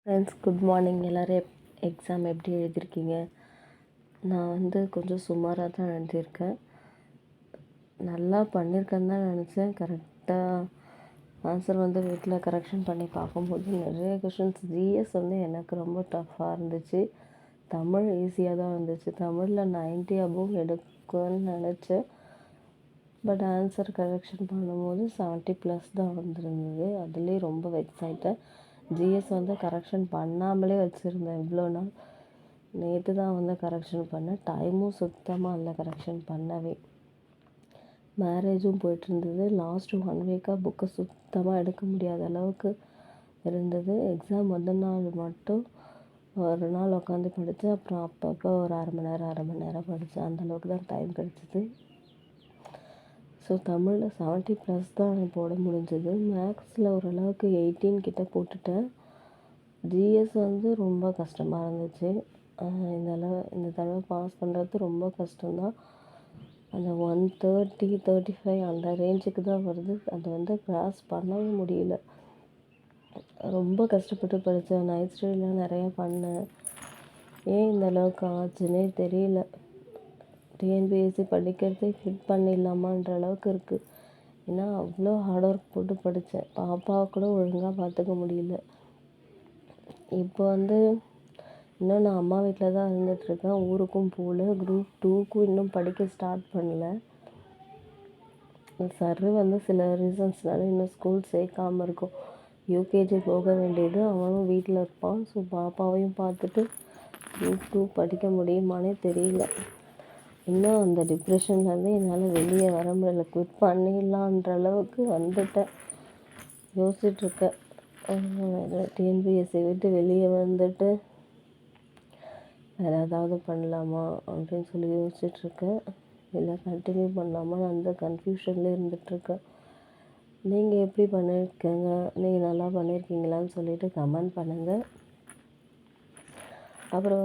Friends, good morning. எல்லோரும் exam எப்படி எழுதியிருக்கீங்க? நான் கொஞ்சம் சுமாராக தான் எழுதியிருக்கேன். நல்லா பண்ணியிருக்கேன்னு தான் நினச்சேன். கரெக்டாக ஆன்சர் வீட்டில் கரெக்ஷன் பண்ணி பார்க்கும்போது நிறைய கொஷின்ஸ் ஜிஎஸ் எனக்கு ரொம்ப டஃப்பாக இருந்துச்சு. தமிழ் ஈஸியாக தான் இருந்துச்சு. தமிழில் 90 அபோவ் எடுக்கும்னு நினச்சேன். பட் ஆன்சர் கரெக்ஷன் பண்ணும்போது 70+ தான் வந்திருந்தது. அதுலேயே ரொம்ப வெக்ஸ் ஆகிட்டேன். ஜிஎஸ் கரெக்ஷன் பண்ணாமலே வச்சுருந்தேன் இவ்வளோ நாள். நேற்று தான் கரெக்ஷன் பண்ணேன். டைமும் சுத்தமாக இல்லை கரெக்ஷன் பண்ணவே. மேரேஜும் போயிட்டுருந்தது. லாஸ்ட்டு 1 வீக்காக புக்கை சுத்தமாக எடுக்க முடியாத அளவுக்கு இருந்தது. எக்ஸாம் நாள் மட்டும் ஒரு நாள் உட்காந்து படித்தேன். அப்புறம் அப்பப்போ ஒரு அரை மணி நேரம் படித்தேன். அந்தளவுக்கு தான் டைம் கிடச்சிது. ஸோ தமிழில் 70+ தான் போட முடிஞ்சது. மேக்ஸில் ஓரளவுக்கு 18 கிட்ட போட்டுட்டேன். ஜிஎஸ் ரொம்ப கஷ்டமாக இருந்துச்சு. இந்த தடவை பாஸ் பண்ணுறது ரொம்ப கஷ்டம்தான். அந்த 130, 35 அந்த ரேஞ்சுக்கு தான் வருது. அது கிராஸ் பண்ணவே முடியல. ரொம்ப கஷ்டப்பட்டு படித்தேன். நைட் ஸ்டடிலாம் நிறையா பண்ணேன். ஏன் இந்த அளவுக்கு ஆச்சுன்னே தெரியல. டிஎன்பிஎஸ்சி படிக்கிறதே ஃபிட் பண்ணிடலாமான்ற அளவுக்கு இருக்குது. ஏன்னா அவ்வளோ ஹார்ட் ஒர்க் போட்டு படித்தேன். பாப்பாவை கூட ஒழுங்காக பார்த்துக்க முடியல. இப்போ இன்னும் நான் அம்மா வீட்டில் தான் இருந்துகிட்ருக்கேன். ஊருக்கும் போகல. குரூப் 2க்கும் இன்னும் படிக்க ஸ்டார்ட் பண்ணல. சார் சில ரீசன்ஸ்னால இன்னும் ஸ்கூல் சேர்க்காமல் இருக்கும். யூகேஜி போக வேண்டியது. அவனும் வீட்டில் இருப்பான். ஸோ பாப்பாவையும் பார்த்துட்டு குரூப் 2 படிக்க முடியுமானே தெரியல. இன்னும் அந்த டிப்ரெஷன்லேருந்து என்னால் வெளியே வர முடியல. குவிட் பண்ணிடலான்ற அளவுக்கு வந்துட்டேன். யோசிச்சுட்ருக்கேன். டிஎன்பிஎஸ்சி விட்டு வெளியே வந்துட்டு வேறு ஏதாவது பண்ணலாமா அப்படின்னு சொல்லி யோசிச்சுட்ருக்கேன். இல்லை கண்டினியூ பண்ணலாமான்னு அந்த கன்ஃபியூஷன்லேயே இருந்துகிட்ருக்கேன். நீங்கள் எப்படி பண்ணியிருக்கீங்க? நீங்கள் நல்லா பண்ணியிருக்கீங்களான்னு சொல்லிவிட்டு கமெண்ட் பண்ணுங்கள். அப்புறம்